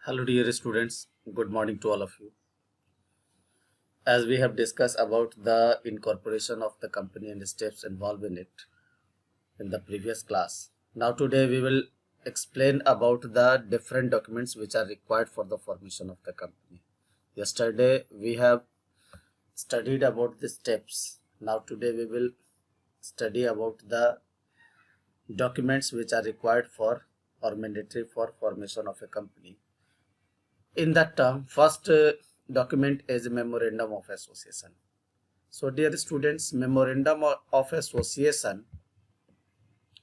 Hello dear students, good morning to all of you. As we have discussed about the incorporation of the company and the steps involved in it in the previous class. Now today we will explain about the different documents which are required for the formation of the company. Yesterday we have studied about the steps. Now today we will study about the documents which are required for or mandatory for formation of a company. In that term, first document is a memorandum of association. So dear students, memorandum of association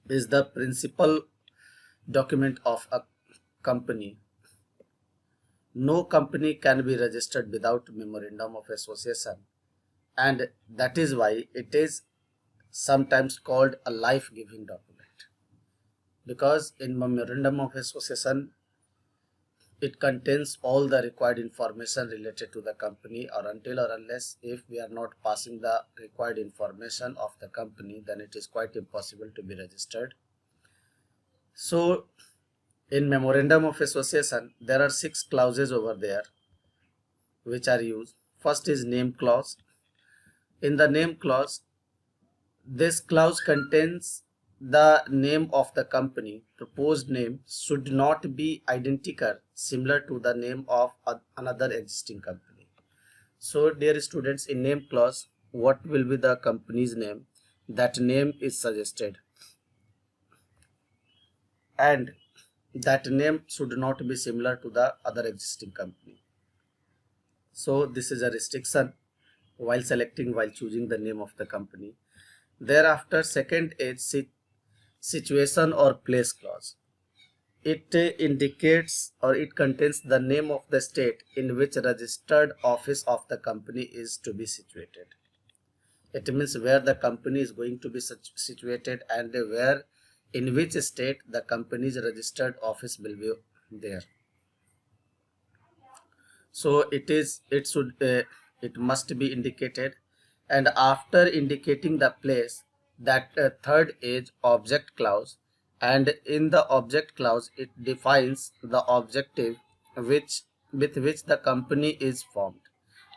is the principal document of a company. No company can be registered without memorandum of association, and that is why it is sometimes called a life-giving document, because in memorandum of association it contains all the required information related to the company, or until or unless if we are not passing the required information of the company, then it is quite impossible to be registered. So in memorandum of association there are 6 clauses over there which are used. First is name clause. In the name clause, this clause contains the name of the company. Proposed name should not be identical, similar to the name of another existing company. So dear students, in name clause, what will be the company's name? That name is suggested, and that name should not be similar to the other existing company. So this is a restriction while choosing the name of the company. Thereafter, second is situation or place clause. It indicates or it contains the name of the state in which registered office of the company is to be situated. It means where the company is going to be situated and where, in which state the company's registered office will be there. So it must be indicated, and after indicating the place, that third is object clause, and in the object clause it defines the objective with which the company is formed.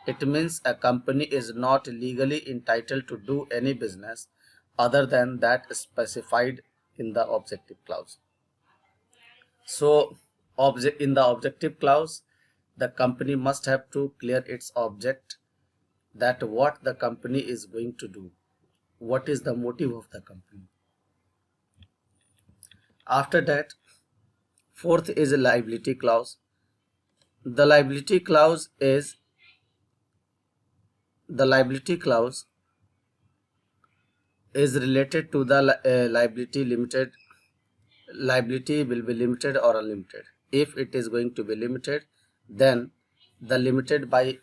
It means a company is not legally entitled to do any business other than that specified in the objective clause. So in the objective clause, the company must have to clear its object, that what the company is going to do, what is the motive of the company. After that, fourth is a liability clause. The liability clause is related to the liability will be limited or unlimited. If it is going to be limited, then the limited by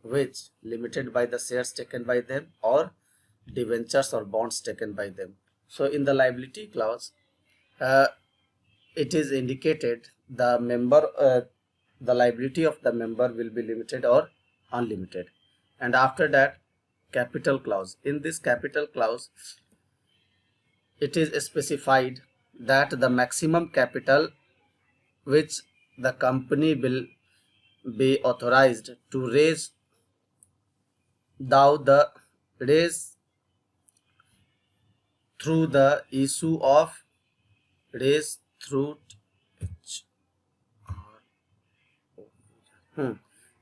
the shares taken by them or debentures or bonds taken by them. So in the liability clause, it is indicated the liability of the member will be limited or unlimited. And after that, capital clause. In this capital clause, it is specified that the maximum capital which the company will be authorized to raise through the issue of raise through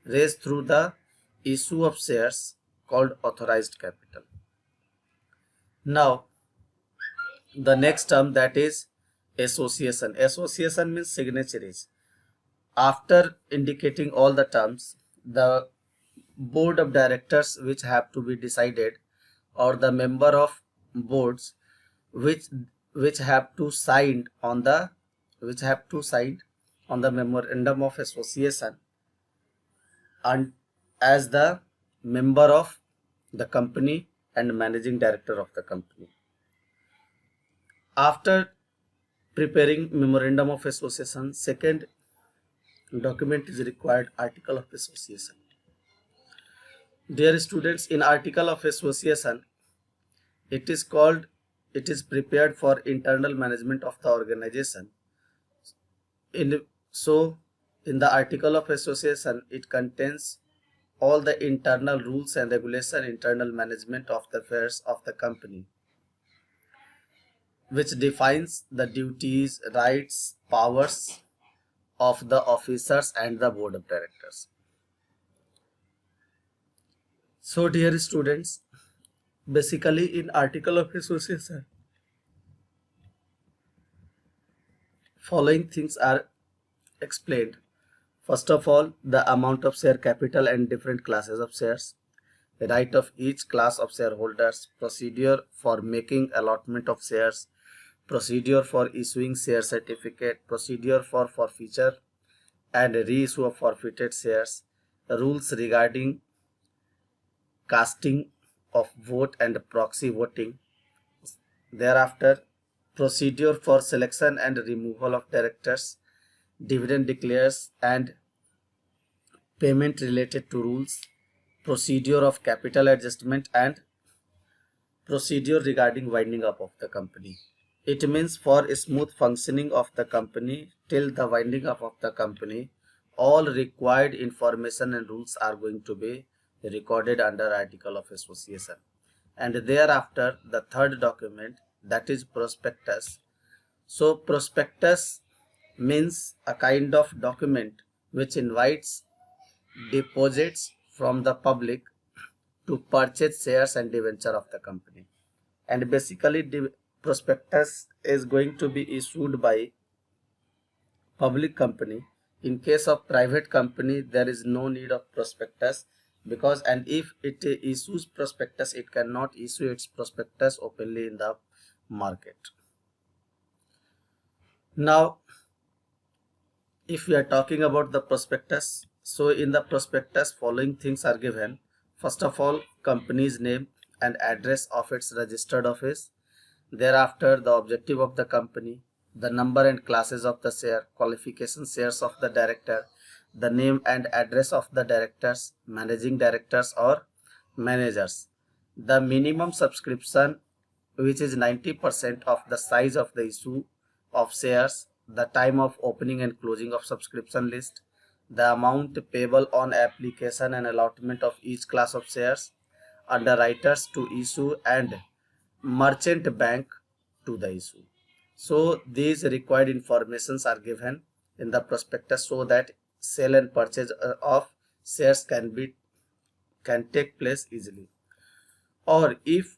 raise through the issue of shares called authorized capital. Now the next term, that is association. Association means signatories. After indicating all the terms, the board of directors which have to be decided, or the member of boards which have to sign on the memorandum of association, and as the member of the company and managing director of the company. After preparing memorandum of association, second document is required, article of association. Dear students, in article of association, it is prepared for internal management of the organization. So in the article of association, it contains all the internal rules and regulation, internal management of the affairs of the company, which defines the duties, rights, powers of the officers and the board of directors. So dear students, basically in article of association, following things are explained. First of all, the amount of share capital and different classes of shares, the right of each class of shareholders, procedure for making allotment of shares, procedure for issuing share certificate, procedure for forfeiture and reissue of forfeited shares, rules regarding casting of vote and proxy voting. Thereafter, procedure for selection and removal of directors, dividend declares and payment related to rules, procedure of capital adjustment and procedure regarding winding up of the company. It means for a smooth functioning of the company till the winding up of the company, all required information and rules are going to be recorded under article of association. And thereafter, the third document, that is prospectus. So prospectus means a kind of document which invites deposits from the public to purchase shares and debenture of the company. And basically the prospectus is going to be issued by public company. In case of private company, there is no need of prospectus, because and if it issues prospectus, it cannot issue its prospectus openly in the market. Now if we are talking about the prospectus, so in the prospectus following things are given. First of all, company's name and address of its registered office. Thereafter, the objective of the company, the number and classes of the share, qualification shares of the director, the name and address of the directors, managing directors or managers, the minimum subscription, which is 90% of the size of the issue of shares, the time of opening and closing of subscription list, the amount payable on application and allotment of each class of shares, underwriters to issue and merchant bank to the issue. So these required informations are given in the prospectus so that sale and purchase of shares can take place easily. Or if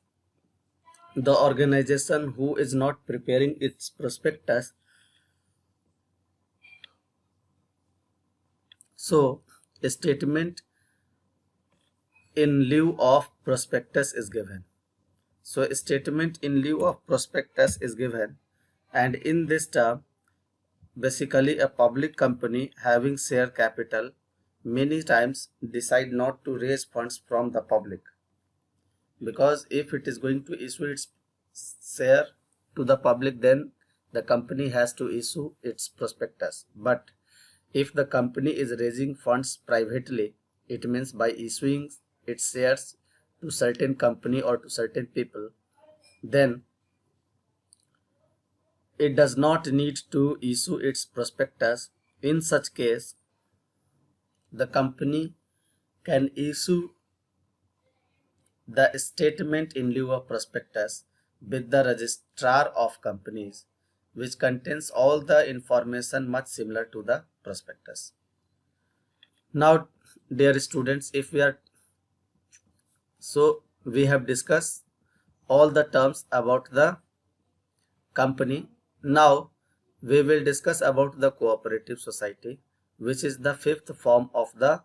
the organization who is not preparing its prospectus, so a statement in lieu of prospectus is given. So a statement in lieu of prospectus is given, and in this term, basically a public company having share capital many times decide not to raise funds from the public, because if it is going to issue its share to the public, then the company has to issue its prospectus. But if the company is raising funds privately, it means by issuing its shares to certain company or to certain people, then it does not need to issue its prospectus. In such case, the company can issue the statement in lieu of prospectus with the registrar of companies, which contains all the information much similar to the prospectus. Now dear students, we have discussed all the terms about the company. Now we will discuss about the cooperative society, which is the fifth form of the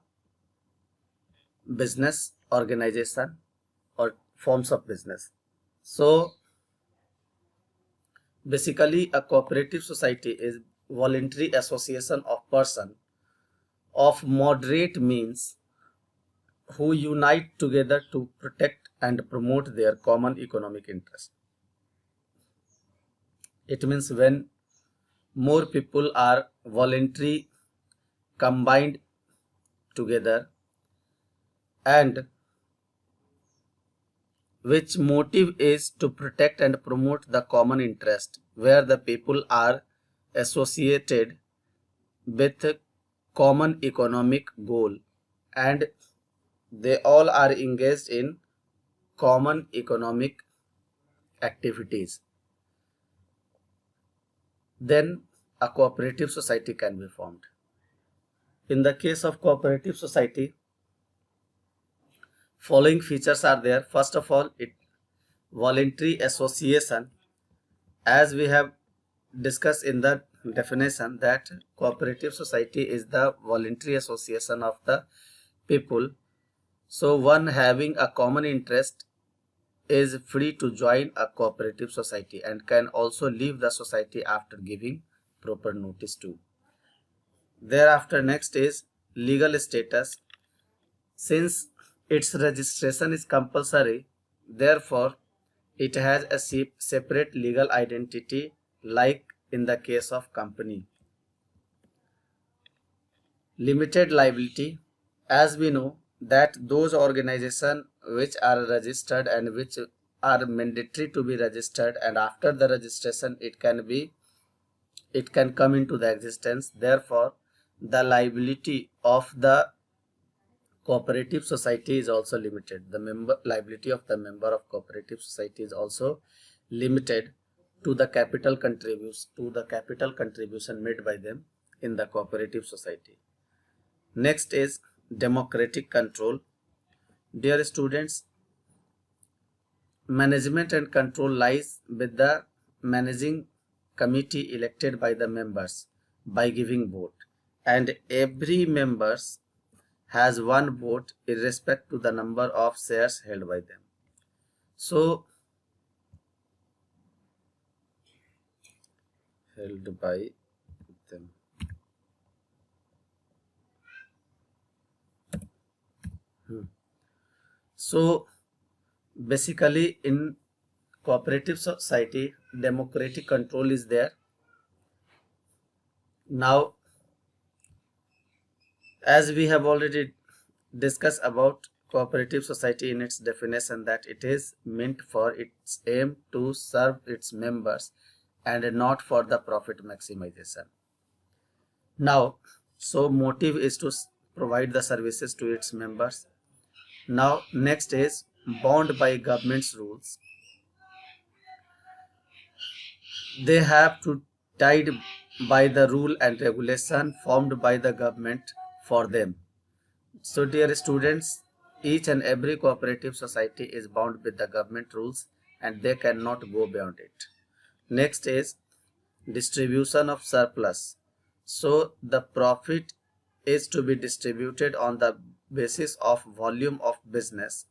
business organization or forms of business. So basically a cooperative society is voluntary association of persons of moderate means who unite together to protect and promote their common economic interest. It means when more people are voluntarily combined together, and which motive is to protect and promote the common interest, where the people are associated with common economic goal, and they all are engaged in common economic activities, then a cooperative society can be formed. In the case of cooperative society, following features are there. First of all, it voluntary association. As we have discussed in the definition, that cooperative society is the voluntary association of the people. So one having a common interest is free to join a cooperative society and can also leave the society after giving proper notice to. Thereafter, next is legal status. Since its registration is compulsory, therefore it has a separate legal identity, like in the case of company. Limited liability. As we know that those organizations which are registered and which are mandatory to be registered, and after the registration it can come into the existence. Therefore the liability of the cooperative society is also limited. The liability of the member of cooperative society is also limited to the capital contribution made by them in the cooperative society. Next is democratic control. Dear students, management and control lies with the managing committee elected by the members by giving vote, and every members has one vote irrespective to the number of shares held by them. So held by them. So basically in cooperative society, democratic control is there. Now, as we have already discussed about cooperative society in its definition, that it is meant for its aim to serve its members and not for the profit maximization. Now, so motive is to provide the services to its members. Now next is bound by government's rules. They have to tied by the rule and regulation formed by the government for them. So dear students, each and every cooperative society is bound with the government rules and they cannot go beyond it. Next is distribution of surplus. So the profit is to be distributed on the basis of volume of business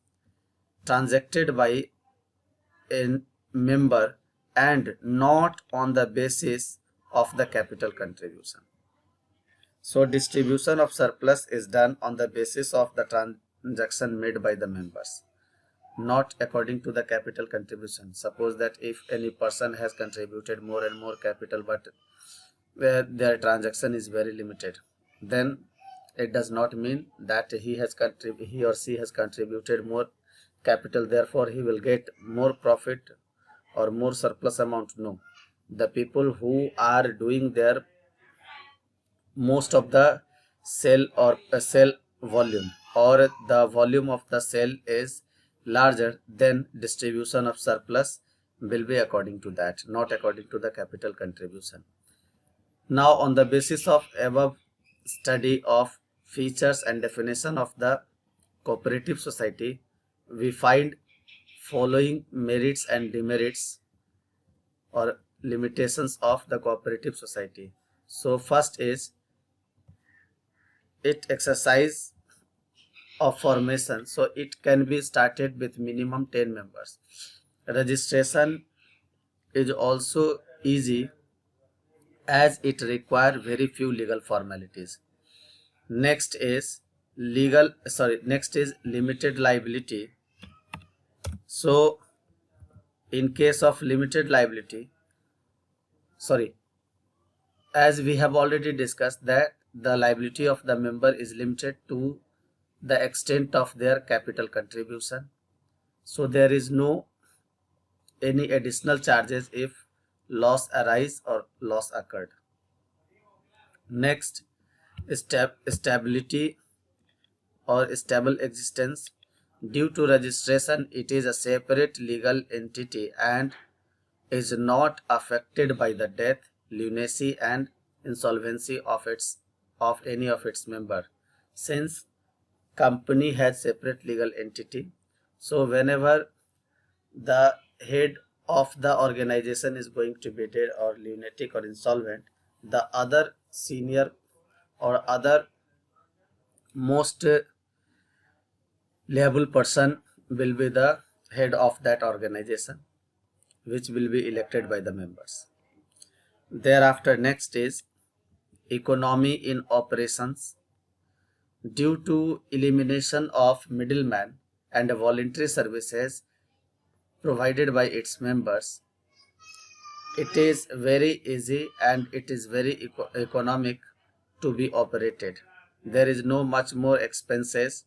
transacted by a member and not on the basis of the capital contribution. So distribution of surplus is done on the basis of the transaction made by the members, not according to the capital contribution. Suppose that if any person has contributed more and more capital, but where their transaction is very limited, then it does not mean that he or she has contributed more capital, therefore he will get more profit or more surplus amount. No, the people who are doing their most of the sell or sell volume, or the volume of the sale is larger, then distribution of surplus will be according to that, not according to the capital contribution. Now on the basis of above study of features and definition of the cooperative society, we find following merits and demerits or limitations of the cooperative society. So first is it exercise of formation. So it can be started with minimum 10 members. Registration is also easy as it requires very few legal formalities. Next is limited liability. So in case of limited liability, as we have already discussed, that the liability of the member is limited to the extent of their capital contribution. So there is no any additional charges if loss arise or loss occurred. Next, stability or stable existence. Due to registration, it is a separate legal entity and is not affected by the death, lunacy and insolvency of any of its member. Since company has separate legal entity, so whenever the head of the organization is going to be dead or lunatic or insolvent, the other senior or other most liable person will be the head of that organization, which will be elected by the members. Thereafter, next is economy in operations. Due to elimination of middleman and voluntary services provided by its members, it is very easy and it is very economic to be operated. There is no much more expenses.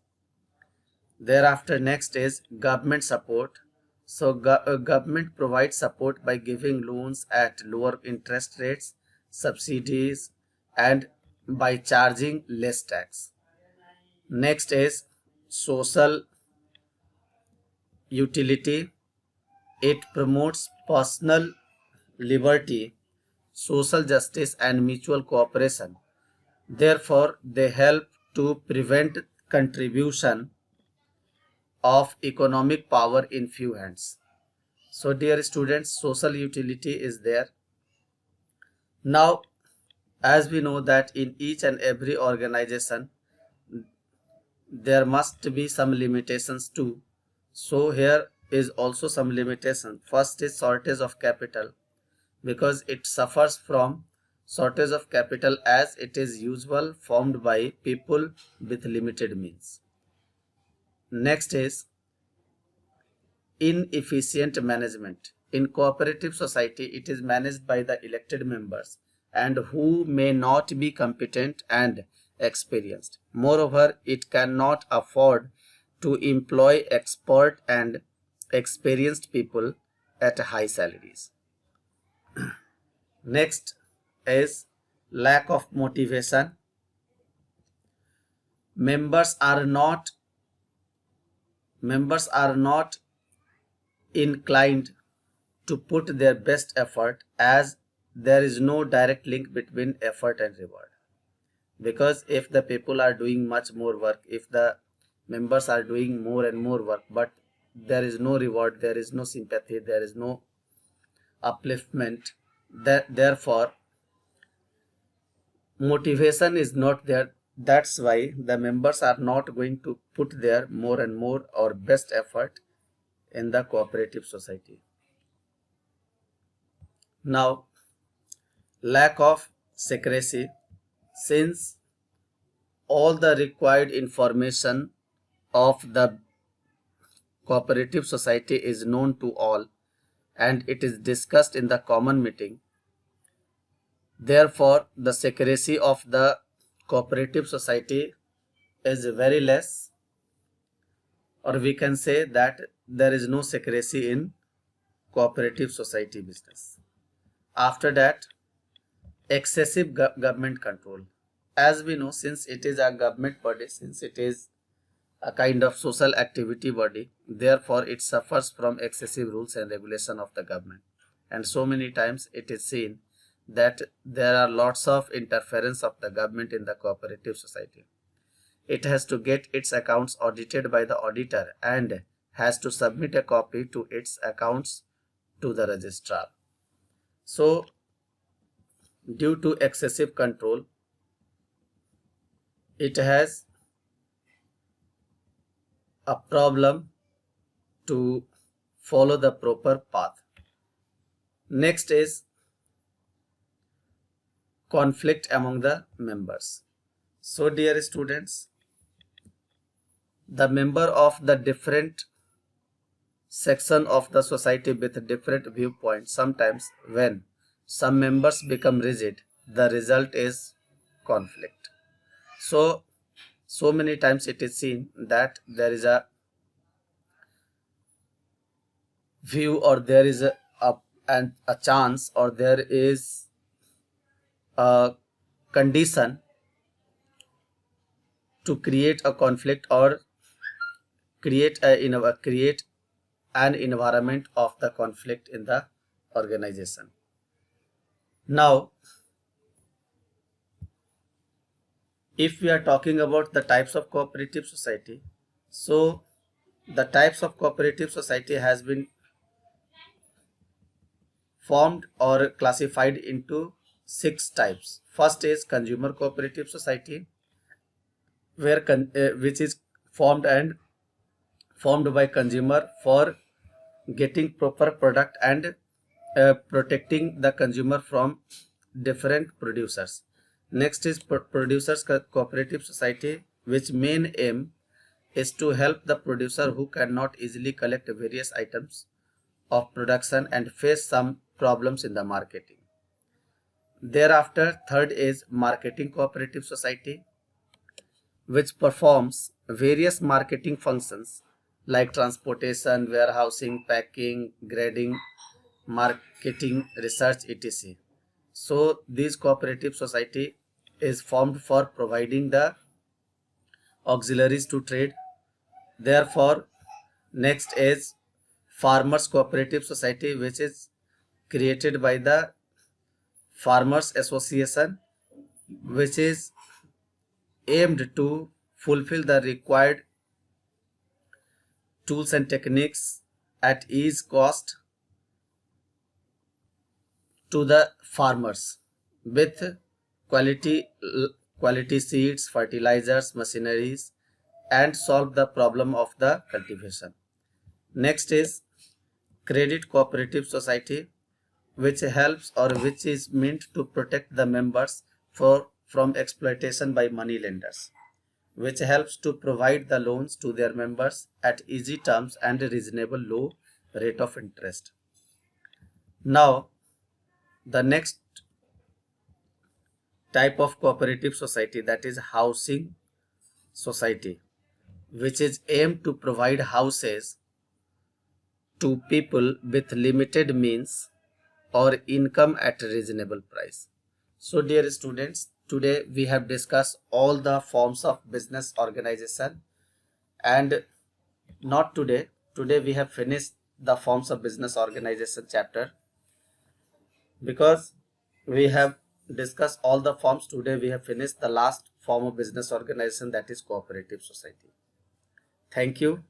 Thereafter, next is government support. So government provides support by giving loans at lower interest rates, subsidies and by charging less tax. Next is social utility. It promotes personal liberty, social justice and mutual cooperation. Therefore, they help to prevent contribution of economic power in few hands. So dear students, social utility is there. Now, as we know that in each and every organization, there must be some limitations too. So here is also some limitation. First is shortage of capital, because it suffers from shortage of capital as it is usual formed by people with limited means. Next is inefficient management. In cooperative society, it is managed by the elected members and who may not be competent and experienced. Moreover, it cannot afford to employ expert and experienced people at high salaries. Next is lack of motivation. Members are not inclined to put their best effort, as there is no direct link between effort and reward. Because if the people are doing much more work, if the members are doing more and more work, but there is no reward, there is no sympathy, there is no upliftment, therefore motivation is not there. That's why the members are not going to put their more and more or best effort in the cooperative society. Now, lack of secrecy. Since all the required information of the cooperative society is known to all and it is discussed in the common meeting, therefore the secrecy of the cooperative society is very less, or we can say that there is no secrecy in cooperative society business. After that, excessive government control. As we know, since it is a government body, since it is a kind of social activity body, therefore it suffers from excessive rules and regulation of the government. And so many times it is seen that there are lots of interference of the government in the cooperative society. It has to get its accounts audited by the auditor and has to submit a copy to its accounts to the registrar. So, due to excessive control, it has a problem to follow the proper path. Next is conflict among the members. So dear students, the member of the different section of the society with different viewpoints, sometimes when some members become rigid, the result is conflict. So many times it is seen that there is a view, or there is a chance, or there is a condition to create a conflict or create an environment of the conflict in the organization. Now, if we are talking about the types of cooperative society, so the types of cooperative society has been formed or classified into 6 types. First is consumer cooperative society, which is formed by consumer for getting proper product and protecting the consumer from different producers. Next is producers cooperative society, which main aim is to help the producer who cannot easily collect various items of production and face some problems in the marketing. Thereafter, third is marketing cooperative society, which performs various marketing functions like transportation, warehousing, packing, grading, marketing, research, etc. So this cooperative society is formed for providing the auxiliaries to trade. Therefore, next is farmers cooperative society, which is created by the farmers association, which is aimed to fulfill the required tools and techniques at ease cost to the farmers with quality quality seeds, fertilizers, machineries, and solve the problem of the cultivation. Next is credit cooperative society, which helps or which is meant to protect the members from exploitation by money lenders, which helps to provide the loans to their members at easy terms and a reasonable low rate of interest. Now, the next type of cooperative society, that is housing society, which is aimed to provide houses to people with limited means or income at a reasonable price. So dear students, today we have discussed all the forms of business organization, and not today we have finished the forms of business organization chapter. Because we have discussed all the forms, today we have finished the last form of business organization, that is cooperative society. Thank you.